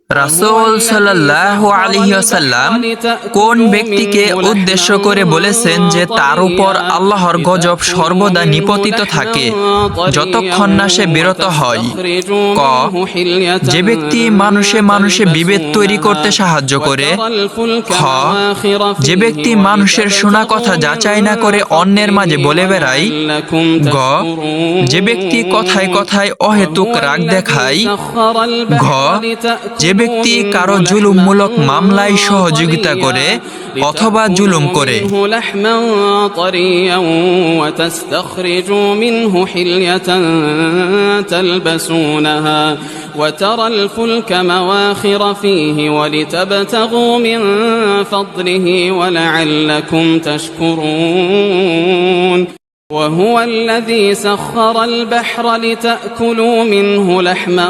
রাসূল সাল্লাল্লাহু আলাইহি ওয়াসাল্লাম কোন ব্যক্তিকে উদ্দেশ্য করে বলেছেন যে তার উপর আল্লাহর গজব সর্বদা নিপতিত থাকে যতক্ষণ না সে বিরত হয়? ক, যে ব্যক্তি মানুষে মানুষে বিভেদ তৈরি করতে সাহায্য করে। খ, যে ব্যক্তি মানুষের শোনা কথা যাচাই না করে অন্যের মাঝে বলে বেড়ায়। গ, যে ব্যক্তি কথায় কথায় অহেতুক রাগ দেখায়। ঘ, যে ব্যক্তি কারো জুলুমমূলক মামলায় সহযোগিতা করে অথবা জুলুম করে। وترى الفلك مواخر فيه ولتبتغوا من فضله ولعلكم تشكرون وهو الذي سخر البحر لتأكلوا منه لحما